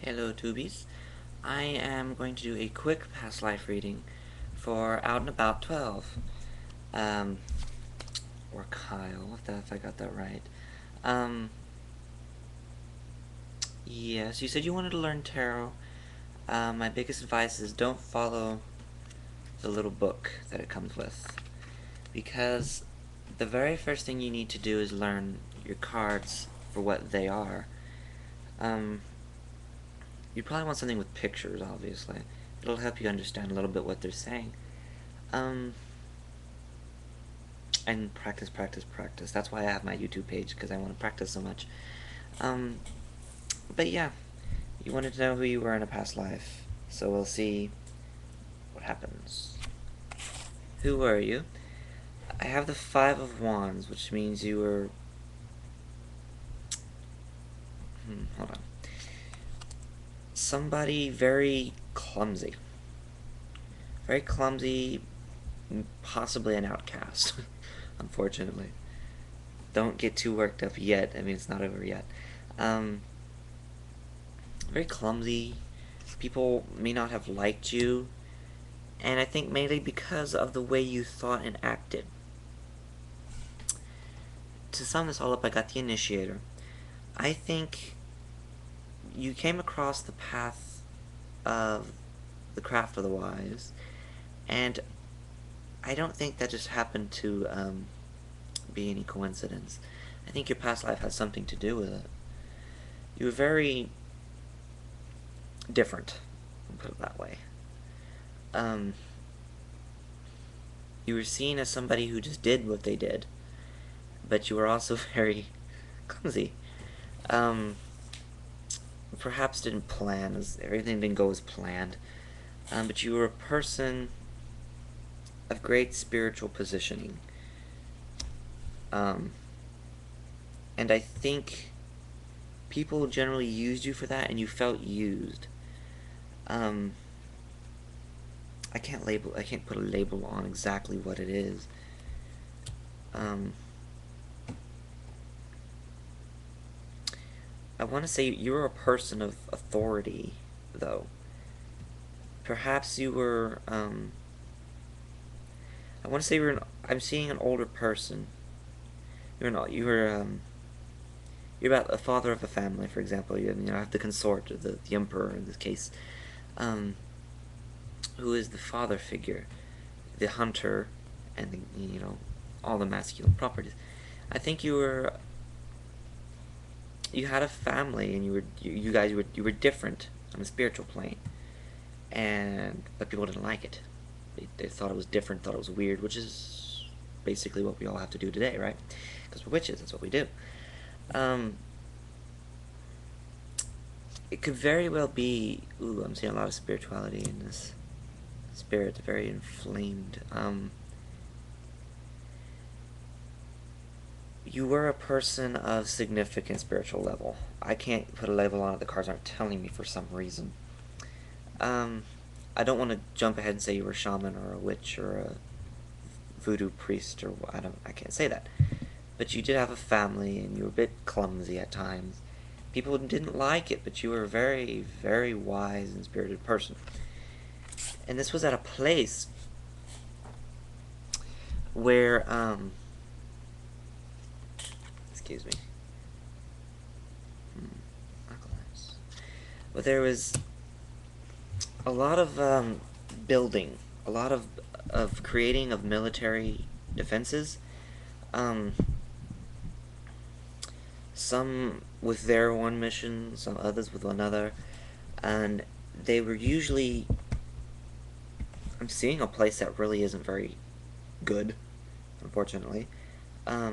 Hello Tubies. I am going to do a quick past life reading for Out and About 12. Um, or Kyle, if I got that right. Yes, you said you wanted to learn tarot. My biggest advice is don't follow the little book that it comes with. Because the very first thing you need to do is learn your cards for what they are. You probably want something with pictures, obviously. It'll help you understand a little bit what they're saying. Um, and practice, practice, practice. That's why I have my YouTube page, because I want to practice so much. Um, but yeah, you wanted to know who you were in a past life, so we'll see what happens. Who were you? I have the Five of Wands, which means you were... hold on. Somebody very clumsy. Very clumsy, possibly an outcast, unfortunately. Don't get too worked up yet. I mean, it's not over yet. Very clumsy. People may not have liked you, and I think mainly because of the way you thought and acted. To sum this all up, I got the Initiator. I think you came across the path of the Craft of the Wise, and I don't think that just happened to be any coincidence. I think your past life has something to do with it. You were very different, I'll put it that way. You were seen as somebody who just did what they did, but you were also very clumsy. Perhaps didn't plan, as everything didn't go as planned. But you were a person of great spiritual positioning. And I think people generally used you for that, and you felt used. I can't put a label on exactly what it is. I want to say you're a person of authority, though. Perhaps you were, I want to say I'm seeing an older person. You're about a father of a family, for example. You have the consort, or the emperor in this case, who is the father figure, the hunter, and all the masculine properties. I think you had a family, and you were different on a spiritual plane, but people didn't like it. They thought it was different, thought it was weird, which is basically what we all have to do today, right? Because we're witches, that's what we do. It could very well be... Ooh, I'm seeing a lot of spirituality in this. Spirit, very inflamed. You were a person of significant spiritual level. I can't put a label on it, the cards aren't telling me for some reason. I don't want to jump ahead and say you were a shaman or a witch or a voodoo priest, or I can't say that. But you did have a family, and you were a bit clumsy at times. People didn't like it, but you were a very, very wise and spirited person. And this was at a place where, excuse me. Well, there was a lot of building, a lot of creating of military defenses. Some with their one mission, some others with another, and they were usually... I'm seeing a place that really isn't very good, unfortunately. A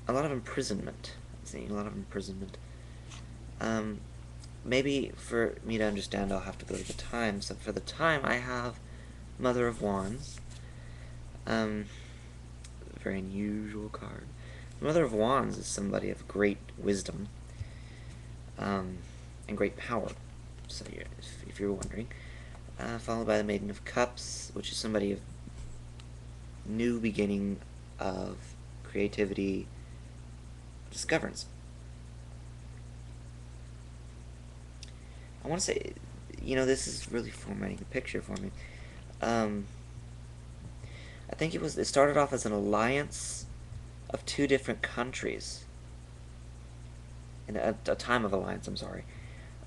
lot of imprisonment. I'm seeing a lot of imprisonment. Maybe for me to understand, I'll have to go to the time. So for the time, I have Mother of Wands. Very unusual card. Mother of Wands is somebody of great wisdom, and great power. So if you're wondering. Followed by the Maiden of Cups, which is somebody of new beginning of creativity, discoverance. I want to say, you know, this is really formatting the picture for me. Um, I think it started off as an alliance of two different countries, in a time of alliance, I'm sorry,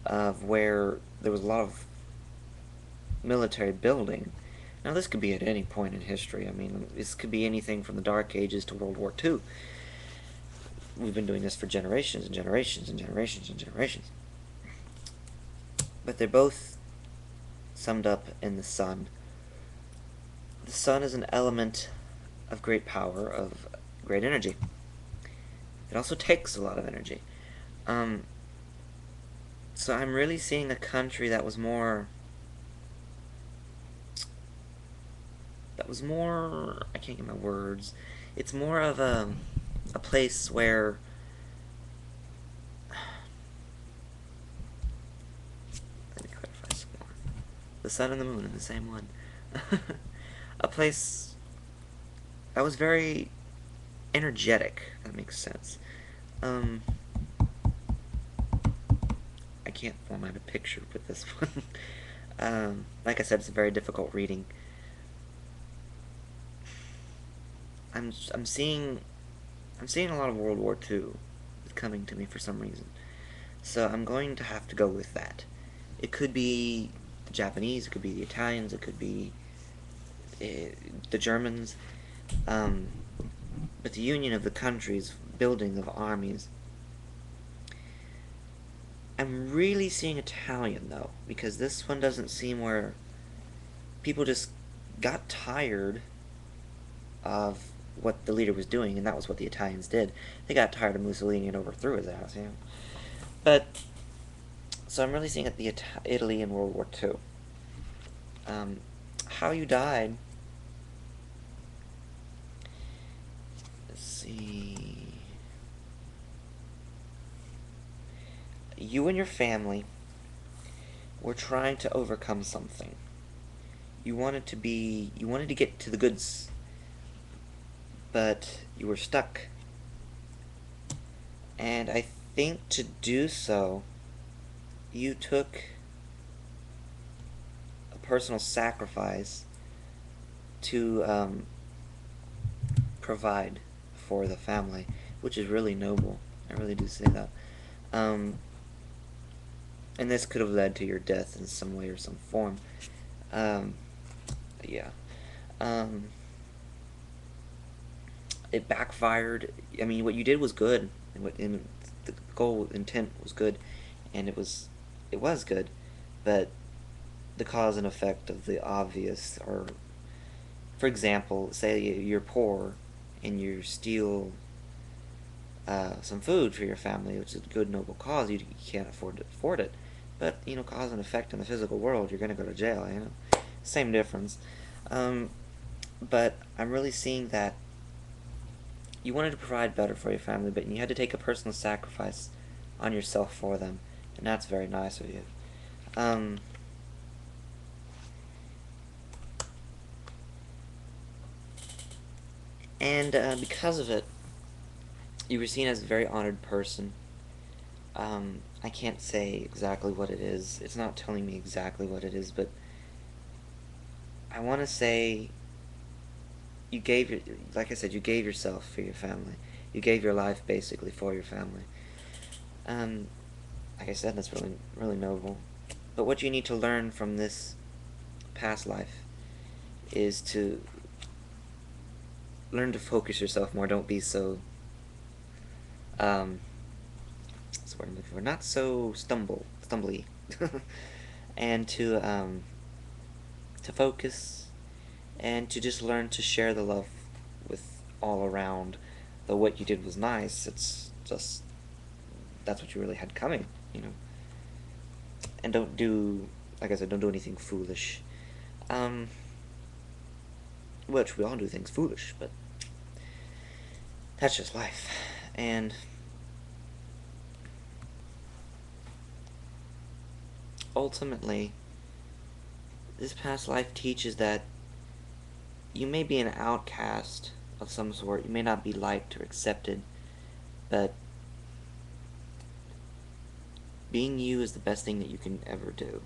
of where there was a lot of military building. Now, this could be at any point in history. I mean, this could be anything from the Dark Ages to World War II. We've been doing this for generations and generations and generations and generations. But they're both summed up in the sun. The sun is an element of great power, of great energy. It also takes a lot of energy. Um, so I'm really seeing a country that was more... I can't get my words. It's more of a place where... Let me clarify some more. The sun and the moon are the same one. A place that was very energetic. That makes sense. I can't format a picture with this one. Like I said, it's a very difficult reading. I'm seeing a lot of World War II coming to me for some reason. So I'm going to have to go with that. It could be the Japanese, it could be the Italians, it could be the Germans. But the union of the countries, building of armies. I'm really seeing Italian, though, because this one doesn't seem where people just got tired of what the leader was doing, and that was what the Italians did. They got tired of Mussolini and overthrew his ass, yeah. But, so I'm really seeing Italy in World War II. How you died... Let's see... You and your family were trying to overcome something. You wanted to get to the goods, but you were stuck. And I think to do so, you took a personal sacrifice to provide for the family, which is really noble. I really do say that. And this could have led to your death in some way or some form. Yeah. It backfired. I mean, what you did was good, and the goal intent was good, and it was good, but the cause and effect of the obvious are, for example, say you're poor and you steal some food for your family, which is a good noble cause. You can't afford it, but you know, cause and effect in the physical world, you're gonna go to jail. You know, same difference. But I'm really seeing that you wanted to provide better for your family, but you had to take a personal sacrifice on yourself for them, and that's very nice of you. And because of it, you were seen as a very honored person. I can't say exactly what it is. It's not telling me exactly what it is, but I want to say like I said, you gave yourself for your family. You gave your life basically for your family. Like I said, that's really, really noble. But what you need to learn from this past life is to learn to focus yourself more. Don't be so that's what I'm looking for. Not so stumbly. And to focus and to just learn to share the love with all around. Though what you did was nice, it's just that's what you really had coming, you know. And don't do, like I said, don't do anything foolish. Which we all do things foolish, but that's just life. And ultimately, this past life teaches that you may be an outcast of some sort. You may not be liked or accepted, but being you is the best thing that you can ever do.